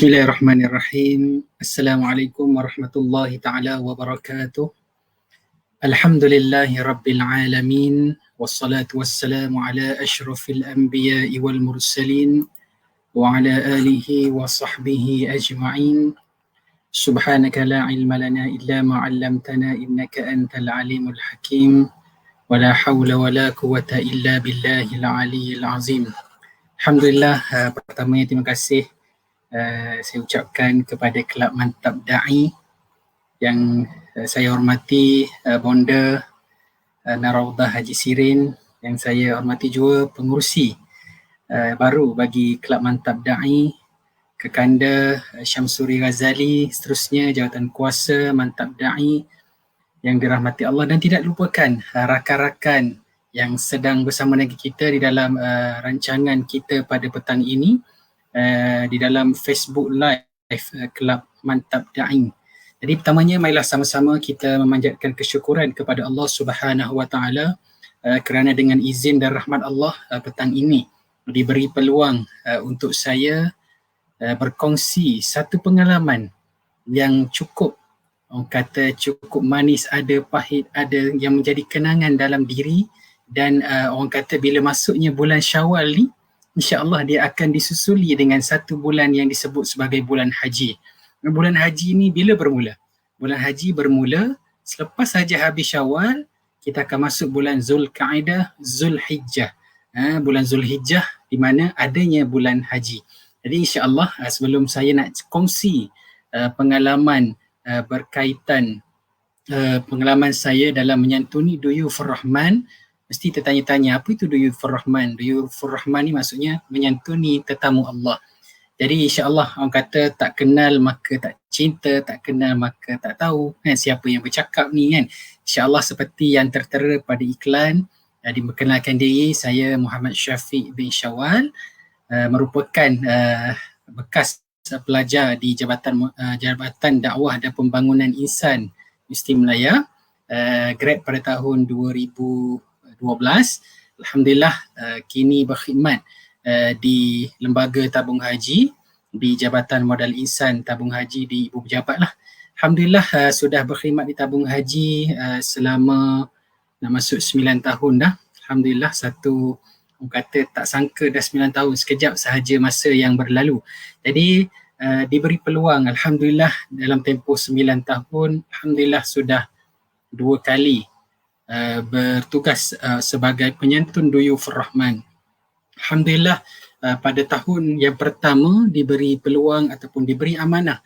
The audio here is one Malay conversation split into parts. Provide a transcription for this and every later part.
Bismillahirrahmanirrahim. Assalamualaikum warahmatullahi ta'ala wabarakatuh. Alhamdulillahi rabbil alamin. Wassalatu wassalamu ala ashrafil anbiya'i wal mursalin. Wa ala alihi wa sahbihi ajma'in. Subhanaka la ilma lana illa ma'allamtana innaka antal alimul hakim. Wa la hawla wa la quwata illa billahil aliyyil azim. Alhamdulillah, pertamanya terima kasih saya ucapkan kepada Kelab Mantap Da'i yang saya hormati Bonda Naraudah Haji Sirin, yang saya hormati juga pengurusi baru bagi Kelab Mantap Da'i, Kekanda Syamsuri Ghazali, seterusnya Jawatan Kuasa Mantap Da'i yang dirahmati Allah, dan tidak lupakan rakan-rakan yang sedang bersama dengan kita di dalam rancangan kita pada petang ini. Di dalam Facebook Live Kelab Mantap Da'i. Jadi pertamanya marilah sama-sama kita memanjatkan kesyukuran kepada Allah Subhanahu Wa Taala kerana dengan izin dan rahmat Allah petang ini diberi peluang untuk saya berkongsi satu pengalaman yang cukup, orang kata cukup manis, ada pahit, ada yang menjadi kenangan dalam diri, dan orang kata bila masuknya bulan Syawal ni, InsyaAllah dia akan disusuli dengan satu bulan yang disebut sebagai bulan haji. Bulan haji ni bila bermula? Bulan haji bermula selepas saja habis Syawal, kita akan masuk bulan Zulkaidah, Zulhijjah. Bulan Zulhijjah di mana adanya bulan haji. Jadi insyaAllah sebelum saya nak kongsi pengalaman berkaitan pengalaman saya dalam menyantuni Duyufur Rahman, mesti tertanya-tanya apa itu Duyufur Rahman. Duyufur Rahman ni maksudnya menyantuni tetamu Allah. Jadi insyaAllah orang kata tak kenal maka tak cinta, tak kenal maka tak tahu kan siapa yang bercakap ni kan. InsyaAllah seperti yang tertera pada iklan, diperkenalkan diri, saya Muhammad Syafiq bin Syawal, merupakan bekas pelajar di Jabatan Dakwah dan Pembangunan Insan Mesti Melaya, grad pada tahun 2012. Alhamdulillah kini berkhidmat di Lembaga Tabung Haji di Jabatan Modal Insan Tabung Haji di Ibu Pejabat lah. Alhamdulillah sudah berkhidmat di Tabung Haji selama nak masuk 9 tahun dah. Alhamdulillah, satu orang kata tak sangka dah 9 tahun, sekejap sahaja masa yang berlalu. Jadi diberi peluang, Alhamdulillah dalam tempoh 9 tahun, Alhamdulillah sudah 2 kali bertugas sebagai penyantun Duyufur Rahman. Alhamdulillah pada tahun yang pertama diberi peluang ataupun diberi amanah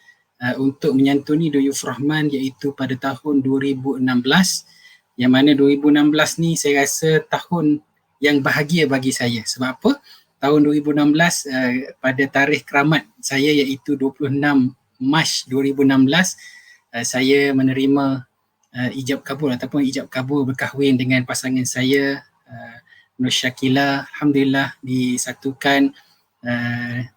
untuk menyantuni Duyufur Rahman, iaitu pada tahun 2016, yang mana 2016 ni saya rasa tahun yang bahagia bagi saya. Sebab apa? Tahun 2016 pada tarikh keramat saya iaitu 26 Mac 2016 saya menerima ijab kabul ataupun ijab kabul berkahwin dengan pasangan saya, Nur Syakila. Alhamdulillah disatukan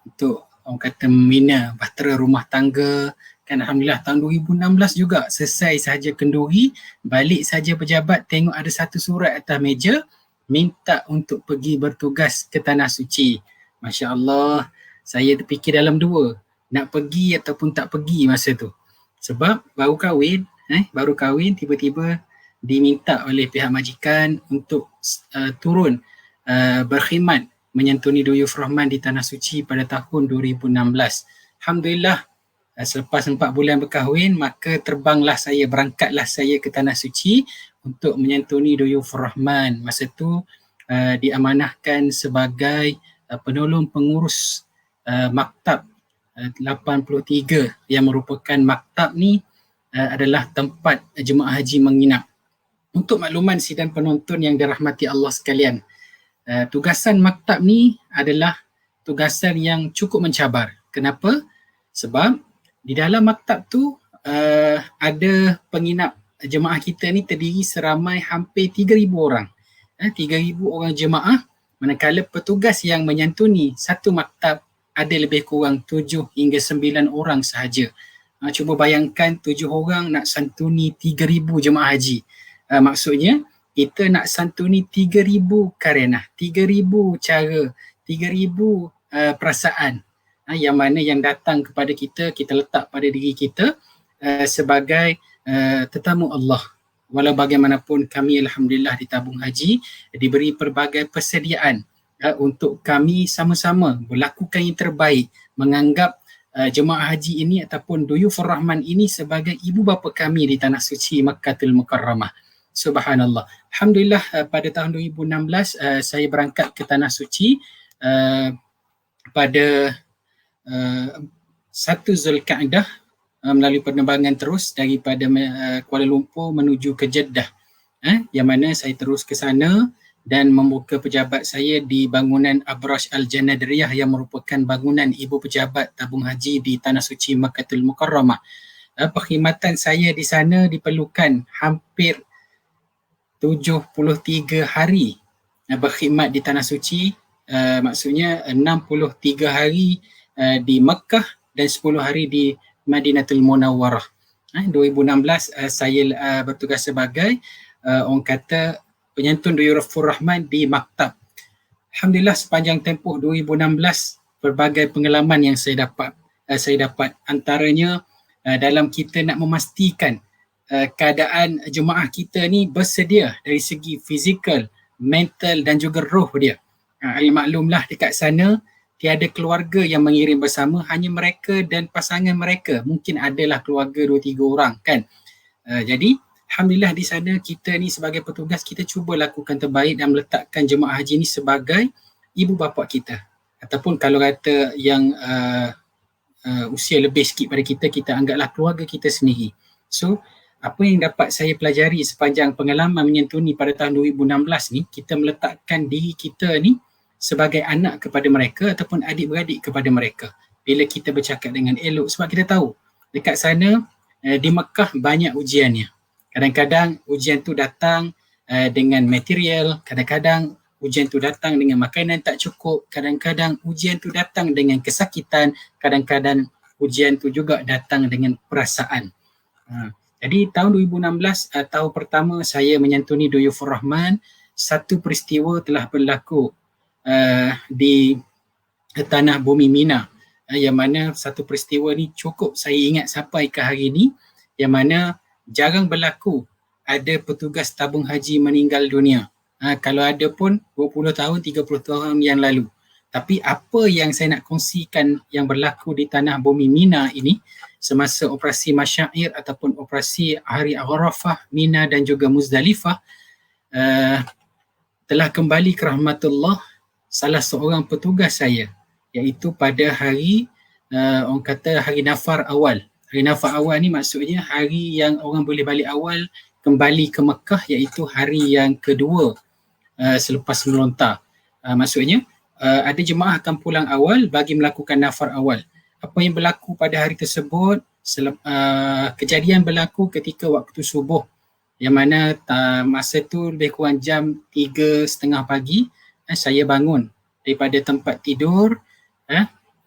untuk orang kata membina bahtera rumah tangga kan. Alhamdulillah tahun 2016 juga selesai sahaja kenduri, balik saja pejabat tengok ada satu surat atas meja minta untuk pergi bertugas ke Tanah Suci. Masya Allah, saya terfikir dalam dua, nak pergi ataupun tak pergi masa tu. Sebab baru kahwin, tiba-tiba diminta oleh pihak majikan untuk turun berkhidmat menyantuni Duyufur Rahman di Tanah Suci pada tahun 2016. Alhamdulillah selepas 4 bulan berkahwin, maka berangkatlah saya ke Tanah Suci untuk menyantuni Duyufur Rahman. Masa tu diamanahkan sebagai penolong pengurus Maktab 83, yang merupakan maktab ni adalah tempat jemaah haji menginap. Untuk makluman sidang penonton yang dirahmati Allah sekalian, tugasan maktab ni adalah tugasan yang cukup mencabar. Kenapa? Sebab di dalam maktab tu ada penginap jemaah kita ni terdiri seramai hampir 3,000 orang. 3,000 orang jemaah, manakala petugas yang menyantuni satu maktab ada lebih kurang 7 hingga 9 orang sahaja. Cuba bayangkan 7 orang nak santuni 3,000 jemaah haji. Maksudnya kita nak santuni 3,000 karenah, 3,000 cara, 3,000 perasaan. yang mana yang datang kepada kita, kita letak pada diri kita sebagai tetamu Allah. Walau bagaimanapun kami alhamdulillah di tabung haji diberi pelbagai persediaan untuk kami sama-sama melakukan yang terbaik, menganggap jemaah haji ini ataupun Duyufur Rahman ini sebagai ibu bapa kami di tanah suci Makkatul Mukarramah. Subhanallah. Alhamdulillah pada tahun 2016 saya berangkat ke tanah suci pada 1 Zulkaadah melalui penerbangan terus daripada Kuala Lumpur menuju ke Jeddah, yang mana saya terus ke sana dan membuka pejabat saya di bangunan Abraj Al-Janadriyah yang merupakan bangunan ibu pejabat tabung haji di tanah suci Makkatul Mukarramah. Perkhidmatan saya di sana diperlukan hampir 73 hari berkhidmat di tanah suci, maksudnya 63 hari di Mekah dan 10 hari di Madinatul Munawwarah. 2016 saya bertugas sebagai orang kata penyantun Duyufur Rahman di maktab. Alhamdulillah sepanjang tempoh 2016 pelbagai pengalaman yang saya dapat antaranya dalam kita nak memastikan keadaan jemaah kita ni bersedia dari segi fizikal, mental dan juga roh dia. Maklumlah dekat sana tiada keluarga yang mengirim bersama, hanya mereka dan pasangan mereka. Mungkin adalah keluarga 2-3 orang kan. Jadi alhamdulillah di sana kita ni sebagai petugas kita cuba lakukan terbaik dan meletakkan jemaah haji ni sebagai ibu bapa kita. Ataupun kalau kata yang usia lebih sikit pada kita, kita anggaplah keluarga kita sendiri. So apa yang dapat saya pelajari sepanjang pengalaman menyantuni pada tahun 2016 ni, kita meletakkan diri kita ni sebagai anak kepada mereka ataupun adik-beradik kepada mereka. Bila kita bercakap dengan elok, sebab kita tahu dekat sana di Mekah banyak ujiannya. Kadang-kadang ujian tu datang dengan material, kadang-kadang ujian tu datang dengan makanan tak cukup, kadang-kadang ujian tu datang dengan kesakitan, kadang-kadang ujian tu juga datang dengan perasaan. Jadi tahun 2016, tahun pertama saya menyantuni Duyufur Rahman, satu peristiwa telah berlaku di tanah bumi Mina, yang mana satu peristiwa ni cukup saya ingat sampai ke hari ni, yang mana jarang berlaku ada petugas tabung haji meninggal dunia. Kalau ada pun 20 tahun, 30 tahun yang lalu. Tapi apa yang saya nak kongsikan yang berlaku di tanah bumi Mina ini semasa operasi Masyair ataupun operasi hari Arafah, Mina dan juga Muzdalifah, telah kembali ke rahmatullah salah seorang petugas saya, iaitu pada hari orang kata hari nafar awal. Hari nafar awal ni maksudnya hari yang orang boleh balik awal kembali ke Mekah, iaitu hari yang kedua selepas melontar. Maksudnya ada jemaah akan pulang awal bagi melakukan nafar awal. Apa yang berlaku pada hari tersebut, kejadian berlaku ketika waktu subuh, yang mana masa tu lebih kurang jam 3:30 pagi, saya bangun daripada tempat tidur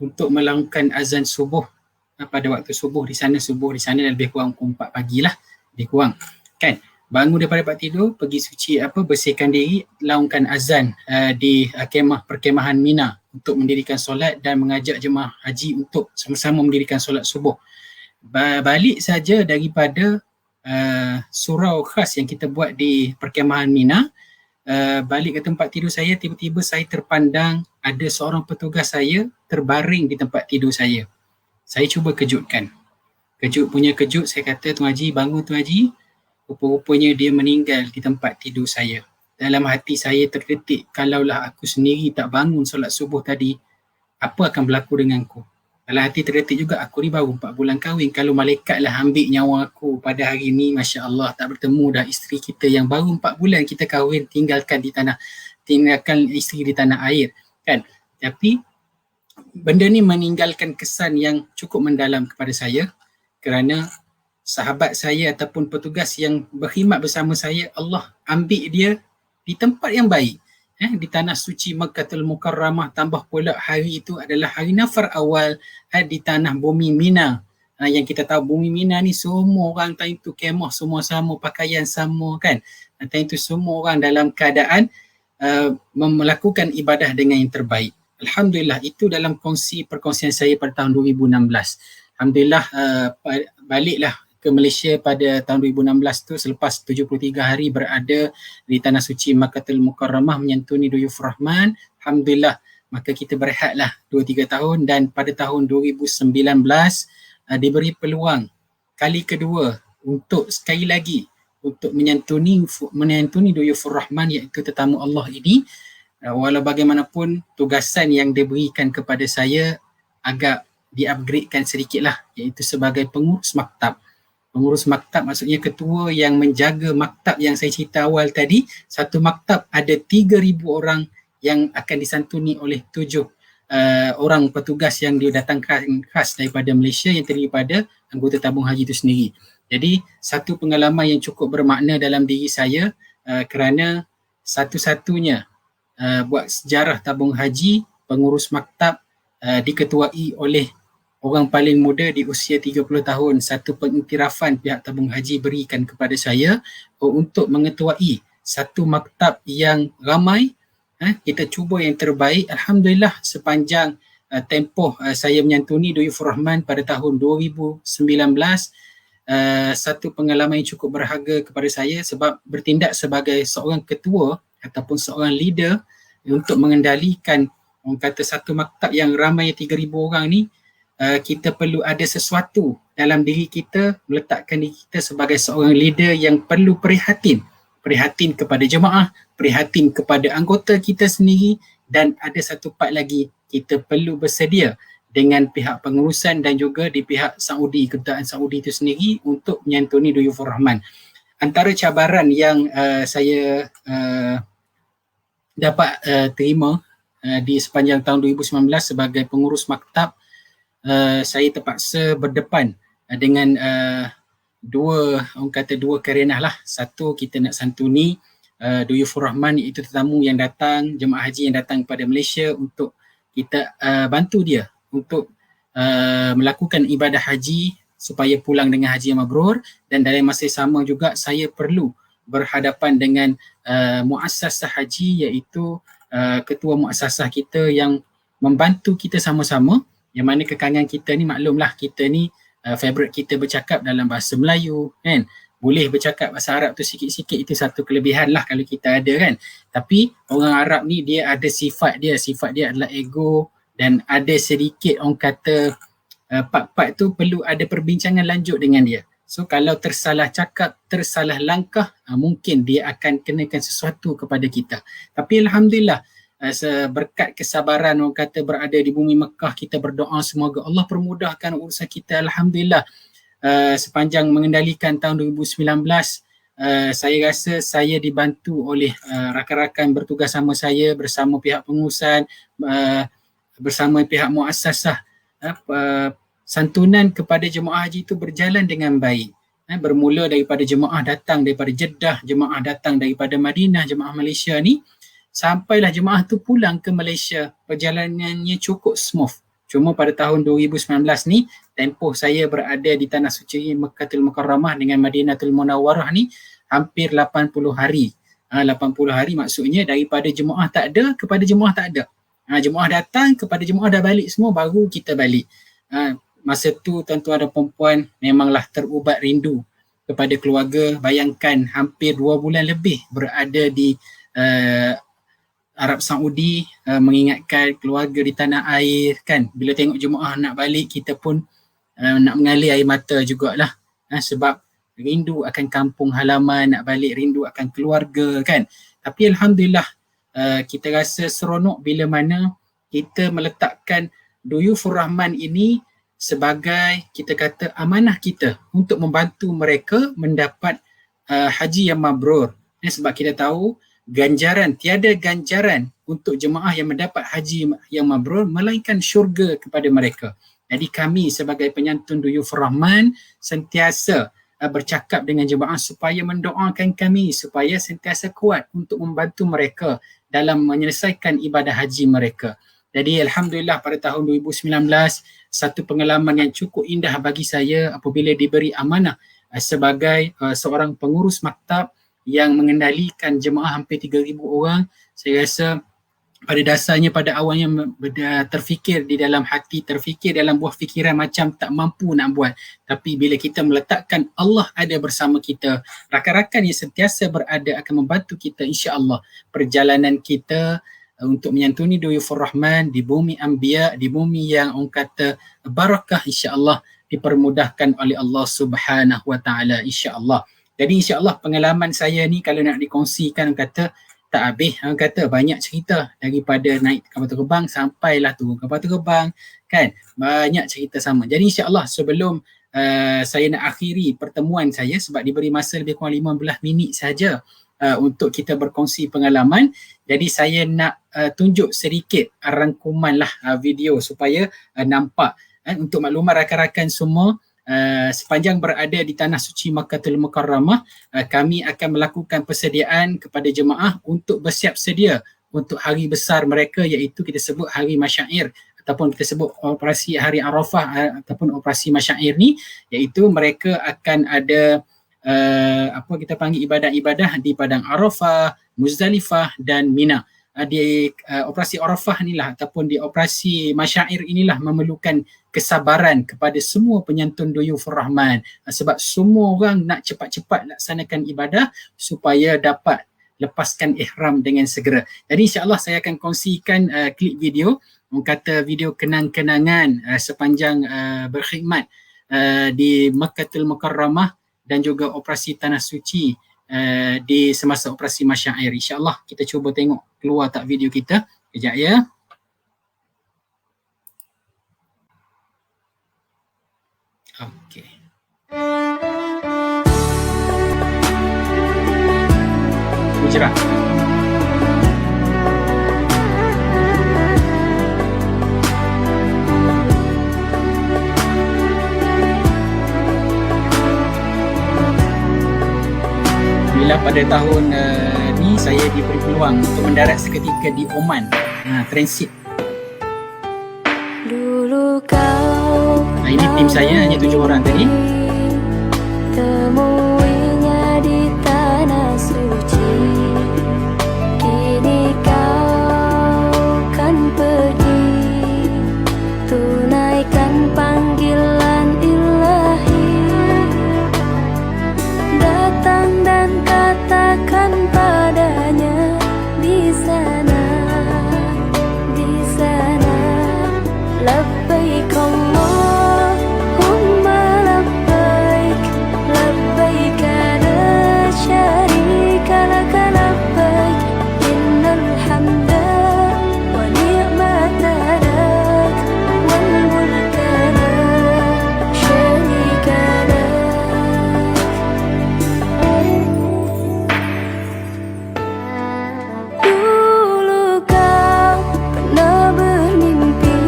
untuk melakukan azan subuh. Pada waktu subuh di sana lebih kurang 4 pagi lah, lebih kurang kan. Bangun daripada tempat tidur, pergi suci bersihkan diri, laungkan azan di perkemahan Mina untuk mendirikan solat dan mengajak jemaah haji untuk sama-sama mendirikan solat subuh. Balik saja daripada surau khas yang kita buat di perkemahan Mina, balik ke tempat tidur saya, tiba-tiba saya terpandang ada seorang petugas saya terbaring di tempat tidur saya. Saya cuba kejutkan. Kejut, saya kata, Tuan Haji, bangun Tuan Haji. Rupa-rupanya dia meninggal di tempat tidur saya. Dalam hati saya terdetik, kalaulah aku sendiri tak bangun solat subuh tadi, apa akan berlaku denganku? Dalam hati terdetik juga, aku ni baru 4 bulan kahwin. Kalau malaikatlah ambil nyawa aku pada hari ni, Masya Allah, tak bertemu dah isteri kita yang baru 4 bulan kita kahwin, tinggalkan isteri di tanah air. Kan? Tapi benda ni meninggalkan kesan yang cukup mendalam kepada saya, kerana sahabat saya ataupun petugas yang berkhidmat bersama saya, Allah ambil dia di tempat yang baik, di tanah suci Makkatul Mukarramah, tambah pula hari itu adalah hari nafar awal di tanah bumi Mina. Yang kita tahu bumi Mina ni semua orang time tu kemah semua sama, pakaian sama kan. Time tu semua orang dalam keadaan melakukan ibadah dengan yang terbaik. Alhamdulillah, itu dalam perkongsian saya pada tahun 2016. Alhamdulillah, baliklah ke Malaysia pada tahun 2016 tu selepas 73 hari berada di Tanah Suci Makkatul Mukarramah menyantuni Duyufur Rahman. Alhamdulillah, maka kita berehatlah 2-3 tahun dan pada tahun 2019 diberi peluang kali kedua untuk sekali lagi untuk menyantuni Duyufur Rahman, iaitu tetamu Allah ini. Walau bagaimanapun tugasan yang diberikan kepada saya agak di-upgradekan sedikit lah, iaitu sebagai pengurus maktab. Pengurus maktab maksudnya ketua yang menjaga maktab yang saya cerita awal tadi. Satu maktab ada 3,000 orang yang akan disantuni oleh 7 orang petugas yang didatangkan khas daripada Malaysia yang terdiri pada anggota tabung haji itu sendiri. Jadi satu pengalaman yang cukup bermakna dalam diri saya kerana satu-satunya buat sejarah tabung haji, pengurus maktab diketuai oleh orang paling muda di usia 30 tahun. Satu pengiktirafan pihak tabung haji berikan kepada saya untuk mengetuai satu maktab yang ramai. Kita cuba yang terbaik. Alhamdulillah, sepanjang tempoh saya menyantuni Duyufur Rahman pada tahun 2019, satu pengalaman yang cukup berharga kepada saya sebab bertindak sebagai seorang ketua ataupun seorang leader untuk mengendalikan orang kata satu maktab yang ramai 3,000 orang ni. Kita perlu ada sesuatu dalam diri kita, meletakkan diri kita sebagai seorang leader yang perlu prihatin kepada jemaah, prihatin kepada anggota kita sendiri, dan ada satu part lagi, kita perlu bersedia dengan pihak pengurusan dan juga di pihak Saudi, kedutaan Saudi itu sendiri untuk menyantuni Duyufur Rahman. Antara cabaran yang saya dapat terima di sepanjang tahun 2019 sebagai pengurus maktab, saya terpaksa berdepan dengan dua kerenah lah. Satu, kita nak santuni Duyufur Rahman, iaitu tetamu yang datang, jemaah haji yang datang kepada Malaysia, untuk kita bantu dia untuk melakukan ibadah haji supaya pulang dengan haji yang mabrur. Dan dalam masa yang sama juga saya perlu berhadapan dengan muassasah haji, iaitu ketua muassasah kita yang membantu kita sama-sama, yang mana kekangan kita ni, maklumlah kita ni favorite kita bercakap dalam bahasa Melayu kan, boleh bercakap bahasa Arab tu sikit-sikit, itu satu kelebihan lah kalau kita ada kan. Tapi orang Arab ni dia ada sifat dia adalah ego, dan ada sedikit orang kata part-part tu perlu ada perbincangan lanjut dengan dia. So kalau tersalah cakap, tersalah langkah, mungkin dia akan kenakan sesuatu kepada kita. Tapi Alhamdulillah, berkat kesabaran orang kata berada di bumi Mekah, kita berdoa semoga Allah permudahkan urusan kita. Alhamdulillah, sepanjang mengendalikan tahun 2019, saya rasa saya dibantu oleh rakan-rakan bertugas sama saya, bersama pihak pengurusan, bersama pihak muassasah. Santunan kepada jemaah haji itu berjalan dengan baik. Bermula daripada jemaah datang daripada Jeddah, jemaah datang daripada Madinah, jemaah Malaysia ni, sampailah jemaah tu pulang ke Malaysia. Perjalanannya cukup smooth. Cuma pada tahun 2019 ni, tempoh saya berada di Tanah Suci Makkatul Mukarramah dengan Madinatul Munawwarah ni hampir 80 hari. 80 hari maksudnya daripada jemaah tak ada kepada jemaah tak ada. Jemaah datang kepada jemaah dah balik semua, baru kita balik. Masa tu tuan-tuan dan perempuan memanglah terubat rindu kepada keluarga. Bayangkan hampir 2 bulan lebih berada di Arab Saudi, mengingatkan keluarga di tanah air kan. Bila tengok jemaah nak balik, kita pun nak mengalir air mata jugalah, sebab rindu akan kampung halaman, nak balik, rindu akan keluarga kan. Tapi Alhamdulillah, kita rasa seronok bila mana kita meletakkan Duyufur Rahman ini sebagai, kita kata, amanah kita untuk membantu mereka mendapat haji yang mabrur. Sebab kita tahu tiada ganjaran untuk jemaah yang mendapat haji yang mabrur melainkan syurga kepada mereka. Jadi kami sebagai penyantun Duyufur Rahman sentiasa bercakap dengan jemaah supaya mendoakan kami supaya sentiasa kuat untuk membantu mereka dalam menyelesaikan ibadah haji mereka. Jadi Alhamdulillah, pada tahun 2019, satu pengalaman yang cukup indah bagi saya apabila diberi amanah sebagai seorang pengurus maktab yang mengendalikan jemaah hampir 3,000 orang. Saya rasa pada dasarnya, pada awalnya terfikir di dalam hati, terfikir dalam buah fikiran macam tak mampu nak buat. Tapi bila kita meletakkan Allah ada bersama kita, rakan-rakan yang sentiasa berada akan membantu kita, insya-Allah perjalanan kita untuk menyantuni Duyufur Rahman di bumi Anbiya, di bumi yang orang kata barakah, insya-Allah dipermudahkan oleh Allah Subhanahu Wa Taala, insya-Allah. Jadi insya-Allah pengalaman saya ni kalau nak dikongsikan, kata tak habis, orang kata banyak cerita, daripada naik kapal terbang sampailah turun kapal terbang, kan, banyak cerita sama. Jadi insya-Allah sebelum saya nak akhiri pertemuan saya, sebab diberi masa lebih kurang 15 minit saja untuk kita berkongsi pengalaman, jadi saya nak tunjuk sedikit rangkuman lah video supaya nampak. Untuk maklumat rakan-rakan semua, sepanjang berada di Tanah Suci Makkahul Mukarramah, kami akan melakukan persediaan kepada jemaah untuk bersiap sedia untuk hari besar mereka, iaitu kita sebut hari Masyair, ataupun kita sebut operasi hari Arafah, ataupun operasi Masyair ni, iaitu mereka akan ada apa kita panggil ibadah-ibadah di Padang Arafah, Muzdalifah dan Mina. Di operasi Arafah inilah ataupun di operasi Masyair inilah memerlukan kesabaran kepada semua penyantun Duyufur Rahman, sebab semua orang nak cepat-cepat laksanakan ibadah supaya dapat lepaskan ihram dengan segera. Jadi insya-Allah saya akan kongsikan klip video, orang kata video kenang-kenangan sepanjang berkhidmat di Makkahul Mukarramah dan juga operasi Tanah Suci di semasa operasi Masyair. InsyaAllah kita cuba tengok keluar tak video kita. Kejap ya. Okey. Cerah. Bila pada tahun ni saya diberi peluang untuk mendarat seketika di Oman, transit. Dulu kau ini tim saya hanya 7 orang tadi. Temuinya di Tanah Suci, kini kau kan pergi, tunaikan panggilan ilahi, datang dan katakan padanya di sana, labbaik Allahumma labbaik, labbaik la syarika lak labbaik, innal hamda wa ni'mata lak wal mulka la syarika lak. Dulu kau pernah bermimpi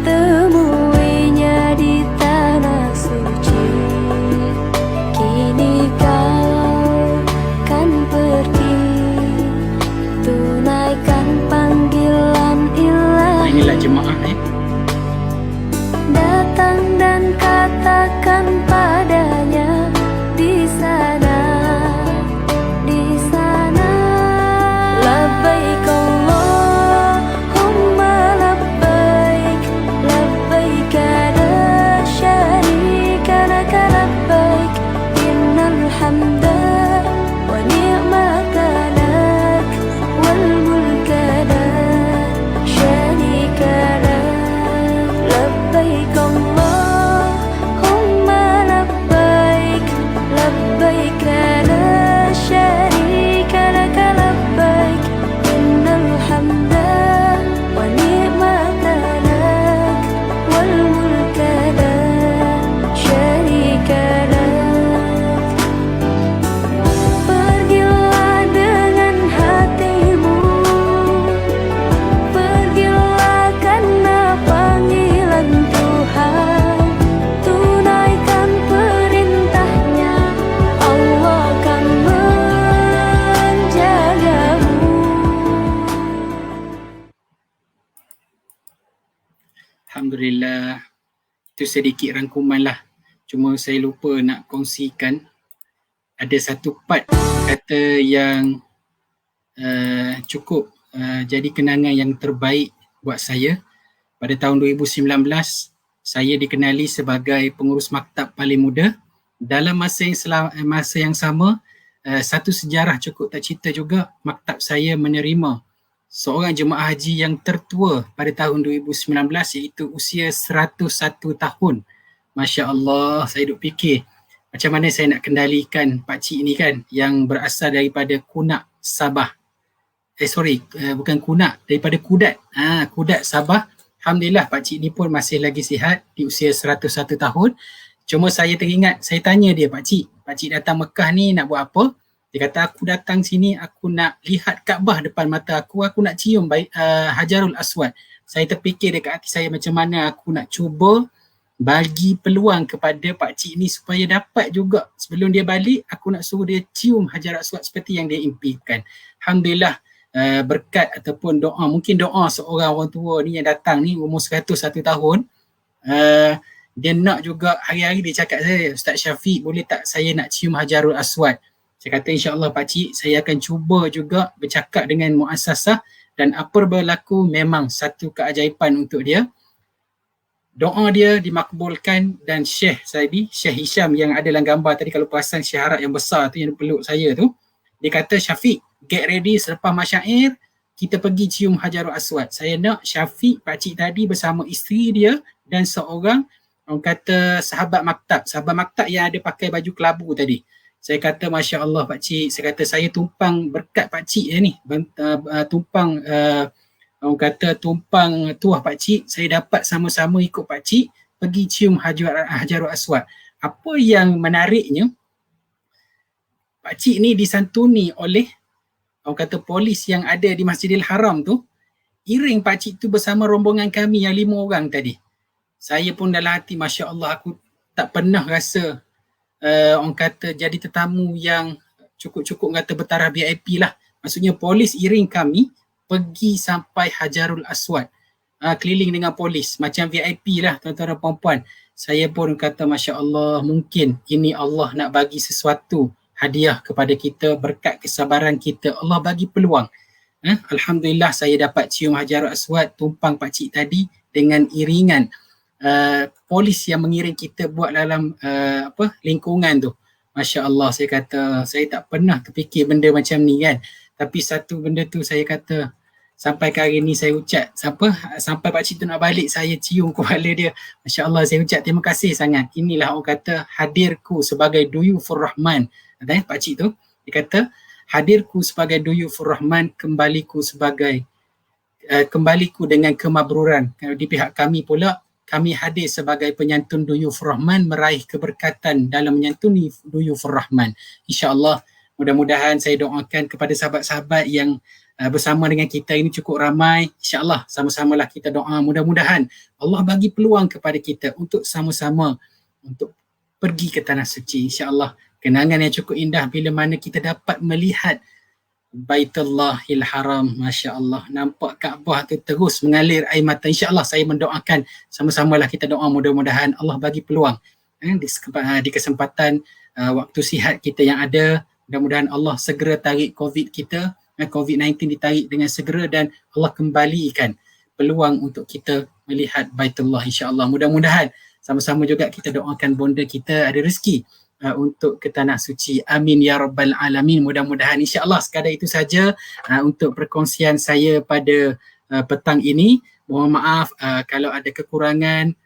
temuinya di Tanah Suci, kini kau kan pergi, tunaikan panggilan ilahi. Inilah jemaah Datang dan katakan padanya di sana, labbaik Allahumma labbaik, labbaik la syarika lak labbaik, innal hamda wa ni'mata lak wal mulka la syarika lak, labbaik Allahumma labbaik, labbaik la syarika lak labbaik, innal hamda wa ni'mata lak wal mulka la syarika lak. Pergilah dengan hatimu, pergilah karena panggilan Tuhan, tunaikan perintahnya, Allah akan menjagamu. Alhamdulillah. Itu sedikit rangkuman lah. Cuma saya lupa nak kongsikan. Ada satu part kata yang cukup jadi kenangan yang terbaik buat saya. Pada tahun 2019, saya dikenali sebagai pengurus maktab paling muda. Dalam masa yang sama, satu sejarah cukup tak cerita juga, maktab saya menerima seorang jemaah haji yang tertua pada tahun 2019 iaitu usia 101 tahun. Masya Allah, saya duk fikir macam mana saya nak kendalikan pakcik ni kan yang berasal daripada Kunak, Sabah. Bukan Kunak, daripada Kudat. Kudat, Sabah. Alhamdulillah pakcik ni pun masih lagi sihat di usia 101 tahun. Cuma saya teringat, saya tanya dia, pakcik datang Mekah ni nak buat apa? Dia kata, aku datang sini, aku nak lihat Kaabah depan mata aku nak cium Hajarul Aswad. Saya terfikir dekat hati saya macam mana aku nak cuba bagi peluang kepada pakcik ni supaya dapat juga sebelum dia balik, aku nak suruh dia cium Hajarul Aswad seperti yang dia impikan. Alhamdulillah, berkat ataupun doa, mungkin doa seorang orang tua ni yang datang ni umur 101 tahun, dia nak juga hari-hari dia cakap saya, Ustaz Syafiq, boleh tak saya nak cium Hajarul Aswad? Saya kata insya-Allah pakcik, saya akan cuba juga bercakap dengan muassasah dan apa berlaku memang satu keajaiban untuk dia. Doa dia dimakbulkan dan Syekh Hisham yang ada dalam gambar tadi, kalau perasan Syekh Harap yang besar tu yang peluk saya tu, dia kata, Syafiq, get ready selepas masyair, kita pergi cium Hajarul Aswad. Saya nak Syafiq, pakcik tadi bersama isteri dia dan seorang orang kata sahabat maktab yang ada pakai baju kelabu tadi. Saya kata Masya Allah pakcik, saya kata saya tumpang berkat pakcik ni, tumpang orang kata tumpang tuah pakcik, saya dapat sama-sama ikut pakcik pergi cium Hajarul Aswad. Apa yang menariknya, pakcik ni disantuni oleh orang kata polis yang ada di Masjidil Haram tu, iring pakcik tu bersama rombongan kami yang 5 orang tadi. Saya pun dalam hati, Masya Allah, aku tak pernah rasa orang kata jadi tetamu yang cukup-cukup kata bertaraf VIP lah. Maksudnya polis iring kami pergi sampai Hajarul Aswad, keliling dengan polis, macam VIP lah tuan-tuan dan puan-puan. Saya pun kata Masya Allah, mungkin ini Allah nak bagi sesuatu hadiah kepada kita berkat kesabaran kita. Allah bagi peluang. Alhamdulillah saya dapat cium Hajarul Aswad, tumpang pakcik tadi dengan iringan polis yang mengiring kita buat dalam lingkungan tu. Masya Allah, saya kata saya tak pernah terfikir benda macam ni kan. Tapi satu benda tu saya kata sampai ke hari ni saya ucap, sampai pakcik tu nak balik saya cium kepala dia. Masya Allah, saya ucap terima kasih sangat. Inilah orang kata hadirku sebagai Duyufur Rahman. Pakcik tu dia kata hadirku sebagai Duyufur Rahman, kembaliku dengan kemabruran. Di pihak kami pula, kami hadir sebagai penyantun Duyufur Rahman, meraih keberkatan dalam menyantuni Duyufur Rahman. InsyaAllah, mudah-mudahan saya doakan kepada sahabat-sahabat yang bersama dengan kita ini cukup ramai. InsyaAllah sama-samalah kita doa, mudah-mudahan Allah bagi peluang kepada kita untuk sama-sama untuk pergi ke Tanah Suci. InsyaAllah kenangan yang cukup indah bila mana kita dapat melihat Baitullahil Haram. Masya Allah, nampak Kaabah tu terus mengalir air mata. InsyaAllah saya mendoakan sama-samalah kita doa, mudah-mudahan Allah bagi peluang di kesempatan waktu sihat kita yang ada. Mudah-mudahan Allah segera tarik COVID-19 ditarik dengan segera dan Allah kembalikan peluang untuk kita melihat Baitullah insya-Allah. Mudah-mudahan sama-sama juga kita doakan bonda kita ada rezeki untuk ke Tanah Suci. Amin ya rabbal alamin. Mudah-mudahan insya-Allah. Sekadar itu saja untuk perkongsian saya pada petang ini. Mohon maaf kalau ada kekurangan,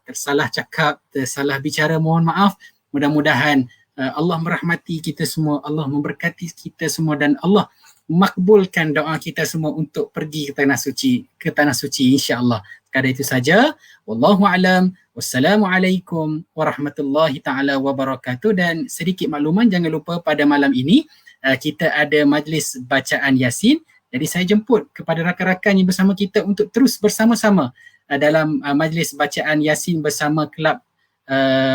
tersalah cakap, tersalah bicara, mohon maaf. Mudah-mudahan Allah merahmati kita semua, Allah memberkati kita semua dan Allah makbulkan doa kita semua untuk pergi ke Tanah Suci insya-Allah. Sekadar itu saja. Wallahu a'lam. Wassalamualaikum warahmatullahi taala wabarakatuh. Dan sedikit makluman, jangan lupa pada malam ini kita ada majlis bacaan Yasin. Jadi saya jemput kepada rakan-rakan yang bersama kita untuk terus bersama-sama dalam majlis bacaan Yasin bersama kelab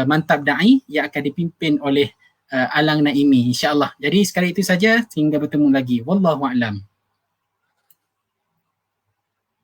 Mantap Da'i yang akan dipimpin oleh Alang Naimi insya-Allah. Jadi sekali itu saja, sehingga bertemu lagi. Wallahu a'lam.